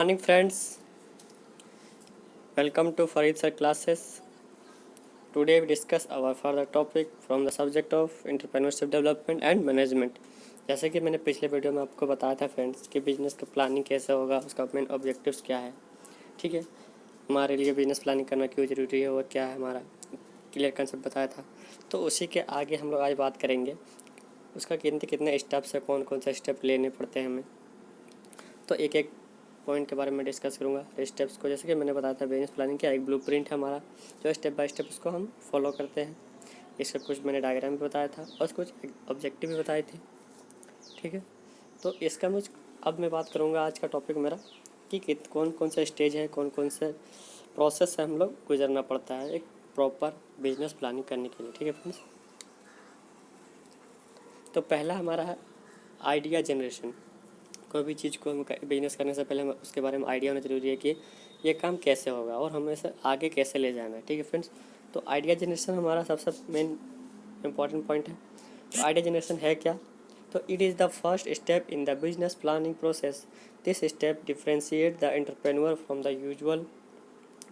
Morning friends, welcome to Farid sir classes. Today we discuss our further topic from the subject of entrepreneurship development and management. जैसे कि मैंने पिछले video में आपको बताया था फ्रेंड्स कि बिजनेस का प्लानिंग कैसे होगा, उसका मेन ऑब्जेक्टिव्स क्या है। ठीक है, हमारे लिए बिजनेस प्लानिंग करना क्यों ज़रूरी है और क्या है, हमारा क्लियर कंसेप्ट बताया था। तो उसी के आगे हम लोग आज बात करेंगे उसका कितने कितने स्टेप्स है, कौन कौन से स्टेप लेने पड़ते हैं हमें। तो एक एक पॉइंट के बारे में डिस्कस करूँगा स्टेप्स को। जैसे कि मैंने बताया था बिजनेस प्लानिंग क्या एक ब्लूप्रिंट है हमारा, जो स्टेप बाय स्टेप उसको हम फॉलो करते हैं। इसका कुछ मैंने डायग्राम भी बताया था और कुछ ऑब्जेक्टिव भी बताए थे। ठीक है, तो इसका अब मैं बात करूँगा आज का टॉपिक मेरा कि कौन कौन सा स्टेज है, कौन कौन से प्रोसेस से हम लोग गुजरना पड़ता है एक प्रॉपर बिजनेस प्लानिंग करने के लिए। ठीक है फ्रेंड्स, तो पहला हमारा है आइडिया जनरेशन। कोई भी चीज़ को हम बिजनेस करने से पहले हमें उसके बारे में आइडिया होना ज़रूरी है कि ये काम कैसे होगा और हमें इसे आगे कैसे ले जाना है। ठीक है फ्रेंड्स, तो आइडिया जनरेशन हमारा सबसे मेन इम्पॉर्टेंट पॉइंट है। तो आइडिया जनरेशन है क्या? तो it is the first step in the business planning process. This step differentiate the entrepreneur from the usual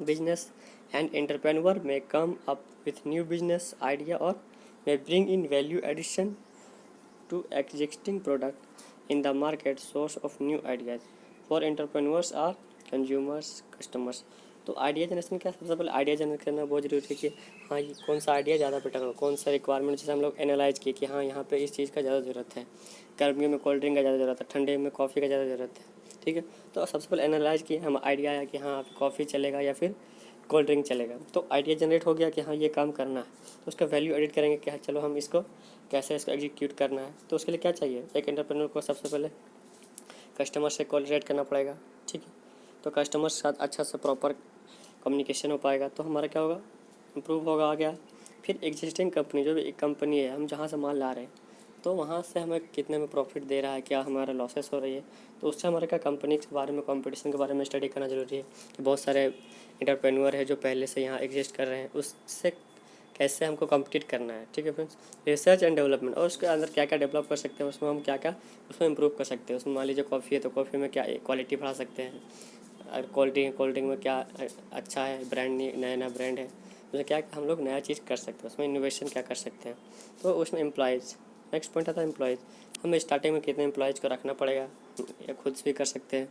business and entrepreneur may come up with new business idea or may bring in value addition to existing product in the market. Source of new ideas for entrepreneurs are consumers, customers. तो idea generation क्या, सबसे पहले idea generate करना बहुत ज़रूरी है कि हाँ ये कौन सा आइडिया ज़्यादा बेटर हो, कौन सा रिक्वायरमेंट जैसे हम लोग एनालाइज किए कि हाँ यहाँ पे इस चीज़ का ज़्यादा ज़रूरत है, गर्मियों में कोल्ड ड्रिंक का ज़्यादा ज़रूरत है, ठंडे में कॉफ़ी का ज़्यादा ज़रूरत है। ठीक है, तो सबसे पहले एनालाइज किए, हम आइडिया आया कि हाँ कॉफ़ी चलेगा या फिर कोल्ड ड्रिंक चलेगा। तो आइडिया जनरेट हो गया कि हाँ ये काम करना है, तो उसका वैल्यू एडिट करेंगे कि हाँ चलो हम इसको कैसे इसको एग्जीक्यूट करना है। तो उसके लिए क्या चाहिए, एक एंटरप्रेन्योर को सबसे पहले कस्टमर से कोलैबोरेट करना पड़ेगा। ठीक है, तो कस्टमर के साथ अच्छा से प्रॉपर कम्युनिकेशन हो पाएगा तो हमारा क्या होगा, इम्प्रूव होगा आ गया। फिर एग्जिस्टिंग कंपनी, जो भी एक कंपनी है हम जहाँ से माल ला रहे हैं तो वहाँ से हमें कितने में प्रॉफिट दे रहा है, क्या हमारा लॉसेस हो रही है। तो उससे हमारे क्या कंपनी के बारे में, कंपटीशन के बारे में स्टडी करना ज़रूरी है कि बहुत सारे एंटरप्रेन्योर है जो पहले से यहाँ एग्जिस्ट कर रहे हैं, उससे कैसे हमको कम्पीट करना है। ठीक है फ्रेंड्स, रिसर्च एंड डेवलपमेंट, और उसके अंदर क्या क्या डेवलप कर सकते हैं, उसमें हम क्या क्या उसमें इम्प्रूव कर सकते हैं। उसमें मान लीजिए कॉफ़ी है तो कॉफ़ी में क्या क्वालिटी बढ़ा सकते हैं, और कोल्ड ड्रिंक में क्या अच्छा है, ब्रांड नया नया ब्रांड है, उसमें क्या हम लोग नया चीज़ कर सकते हैं, उसमें इनोवेशन क्या कर सकते हैं। तो उसमें एम्प्लॉयज़, नेक्स्ट पॉइंट आता है एम्प्लॉयज़। हमें स्टार्टिंग में कितने एम्प्लॉयज़ को रखना पड़ेगा, या खुद भी कर सकते हैं,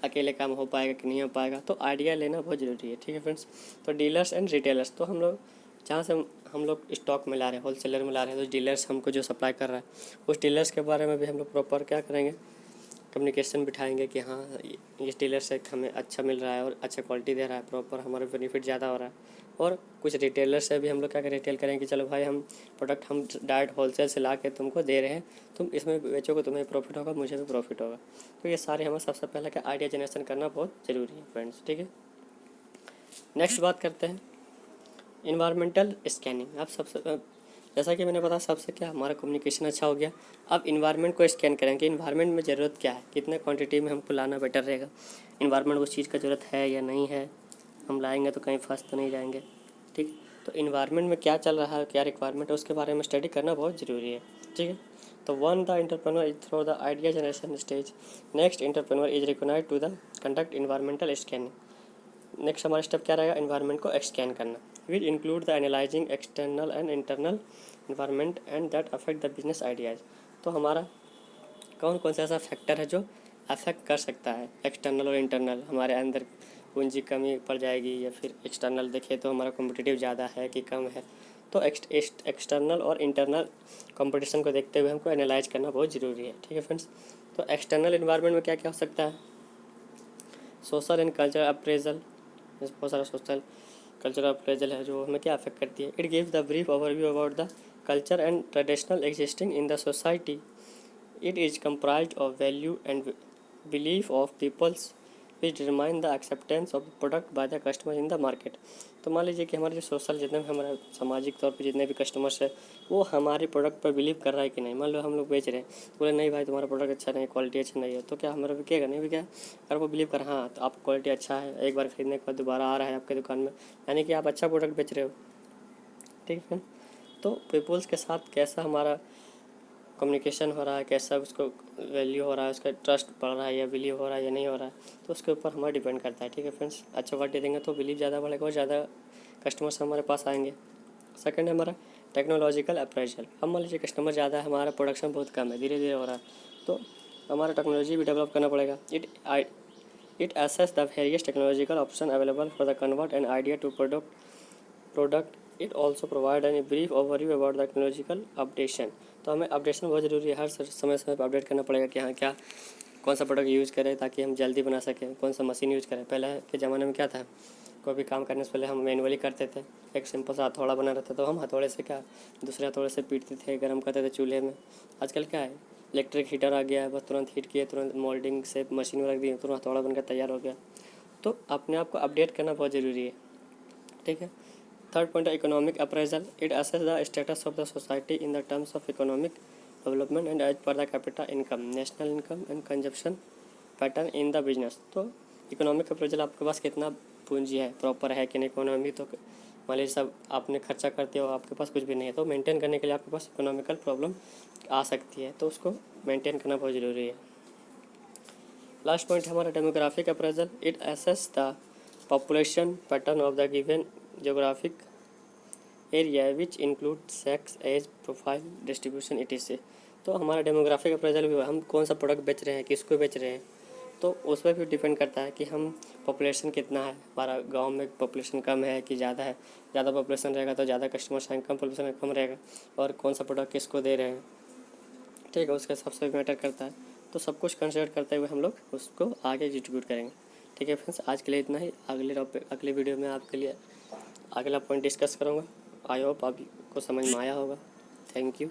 अकेले काम हो पाएगा कि नहीं हो पाएगा। तो आइडिया लेना बहुत ज़रूरी है। ठीक है फ्रेंड्स, तो डीलर्स एंड रिटेलर्स, तो हम लोग जहाँ से हम लोग स्टॉक में ला रहे हैं, होलसेलर में ला रहे हैं, तो डीलर्स हमको जो सप्लाई कर रहा है उस डीलर्स के बारे में भी हम लोग प्रॉपर क्या करेंगे, कम्युनिकेशन बिठाएंगे कि हाँ इस डीलर से हमें अच्छा मिल रहा है और अच्छा क्वालिटी दे रहा है, प्रॉपर हमारा बेनिफिट ज़्यादा हो रहा है। और कुछ रिटेलर से भी हम लोग क्या करें, रिटेल करेंगे कि चलो भाई हम प्रोडक्ट हम डायरेक्ट होलसेल से ला के तुमको दे रहे हैं, तुम इसमें बेचोगे, तुम्हें प्रॉफिट होगा, मुझे भी प्रॉफिट होगा। तो ये सारे हमें सबसे पहले क्या आइडिया जनरेशन करना बहुत ज़रूरी है फ्रेंड्स। ठीक है, नेक्स्ट बात करते हैं इन्वायरमेंटल स्कैनिंग। आप सबसे जैसा कि मैंने बताया सबसे क्या हमारा कम्युनिकेशन अच्छा हो गया। अब इन्वायरमेंट को स्कैन करें कि इन्वायरमेंट में ज़रूरत क्या है, कितने क्वांटिटी में हमको लाना बेटर रहेगा, इन्वायरमेंट उस चीज़ का ज़रूरत है या नहीं है, हम लाएंगे तो कहीं फंस तो नहीं जाएंगे। ठीक, तो इन्वायरमेंट में क्या चल रहा है, क्या रिक्वायरमेंट है, उसके बारे में स्टडी करना बहुत ज़रूरी है। ठीक है, तो one the entrepreneur is through the idea generation stage. Next entrepreneur is required to the conduct environmental scanning. Next हमारा स्टेप क्या रहेगा, इन्वायरमेंट को स्कैन करना। Will include the analysing external and internal environment and that affect the business ideas. तो हमारा कौन कौन सा ऐसा फैक्टर है जो अफेक्ट कर सकता है, एक्सटर्नल और इंटरनल, हमारे अंदर पूंजी कमी पड़ जाएगी, या फिर एक्सटर्नल देखें तो हमारा कॉम्पिटिटिव ज़्यादा है कि कम है। तो एक्सटर्नल और इंटरनल कंपटीशन को देखते हुए हमको एनालाइज करना बहुत ज़रूरी है। ठीक है फ्रेंड्स, तो एक्सटर्नल इन्वायरमेंट में क्या क्या हो सकता है, सोशल एंड कल्चरल अप्रेजल, बहुत सारा सोशल कल्चरल अप्रेजल है जो हमें क्या अफेक्ट करती है। It gives the brief overview about the culture and traditional existing in the society. It is comprised of value and belief of peoples which determine the acceptance of the product by the customer in the market। तो मान लीजिए कि हमारे जो social, जितने भी हमारे सामाजिक तौर पे जितने भी कस्टमर्स है वो हमारे प्रोडक्ट पर बिलीव कर रहा है कि नहीं। मान लो हम लोग बेच रहे हैं तो बोले नहीं भाई तुम्हारा प्रोडक्ट अच्छा नहीं, क्वालिटी अच्छा नहीं है, तो क्या हमारा बिकेगा, नहीं बिकेगा। अगर वो बिलीव कर हाँ तो आप क्वालिटी अच्छा है, एक बार खरीदने के बाद दोबारा आ रहा है आपके दुकान में, यानी कि आप अच्छा प्रोडक्ट बेच रहे हो। ठीक है, तो पीपल्स के साथ कैसा हमारा कम्युनिकेशन हो रहा है, कैसा उसको वैल्यू हो रहा है, उसका ट्रस्ट बढ़ रहा है या बिलीव हो रहा है या नहीं हो रहा है, तो उसके ऊपर हमारा डिपेंड करता है। ठीक है फ्रेंड्स, अच्छा क्वालिटी देंगे तो बिलीव ज़्यादा बढ़ेगा और ज़्यादा कस्टमर्स हमारे पास आएंगे। सेकंड है हमारा टेक्नोलॉजिकल अप्रेजल। अब मान लीजिए कस्टमर ज़्यादा है, हमारा प्रोडक्शन बहुत कम है, धीरे धीरे हो रहा है, तो हमारा टेक्नोलॉजी भी डेवलप करना पड़ेगा। It assess the various technological option available for the convert an idea to product. It also provide an brief overview about the technological updation. तो हमें अपडेशन बहुत ज़रूरी है, हर समय समय पर अपडेट करना पड़ेगा कि हाँ क्या कौन सा प्रोडक्ट यूज़ करें ताकि हम जल्दी बना सकें, कौन सा मशीन यूज़ करें। पहले के ज़माने में क्या था, कोई भी काम करने से पहले हम मैनुअली करते थे, एक सिंपल सा हथौड़ा बना रहता तो हम हथौड़े से क्या दूसरे हथौड़े से पीटते थे, गर्म करते थे चूल्हे में। आजकल क्या है, इलेक्ट्रिक हीटर आ गया है, बस तुरंत हीट किए, तुरंत मोल्डिंग से मशीन में रख दिए, तुरंत हथौड़ा बनकर तैयार हो गया। तो अपने आप को अपडेट करना बहुत ज़रूरी है। ठीक है। थर्ड पॉइंट है economic appraisal. It assess the status of the society in the terms of economic development and as per the capita income, national income and consumption pattern in the business. तो economic appraisal आपके पास कितना पूंजी है, proper है कि नहीं economy. तो मान लीजिए सब आपने खर्चा करते हो, आपके पास कुछ भी नहीं है, तो मेंटेन करने के लिए आपके पास इकोनॉमिकल प्रॉब्लम आ सकती है, तो उसको मेंटेन करना बहुत ज़रूरी है। लास्ट पॉइंट है हमारा demographic appraisal. It assess the population pattern of the given geographic area which include sex, age, profile, distribution etc। तो हमारा डेमोग्राफिक अप्रेजल भी हुआ, हम कौन सा प्रोडक्ट बेच रहे हैं, किसको बेच रहे हैं, तो उस पर भी डिपेंड करता है कि हम पॉपुलेशन कितना है, हमारा गांव में पॉपुलेशन कम है कि ज़्यादा है। ज़्यादा पॉपुलेशन रहेगा तो ज़्यादा कस्टमर्स आएंगे, कम पॉपुलेशन कम रहेगा, और कौन सा प्रोडक्ट किसको दे रहे हैं, ठीक है, उसके हिसाब से मैटर करता है। तो सब कुछ कंसिडर करते हुए हम लोग उसको आगे एग्जीक्यूट करेंगे। ठीक है फ्रेंड्स, आज के लिए इतना ही। अगले वीडियो में आपके लिए अगला पॉइंट डिस्कस करूँगा। आई होप आपको समझ में आया होगा। Thank you.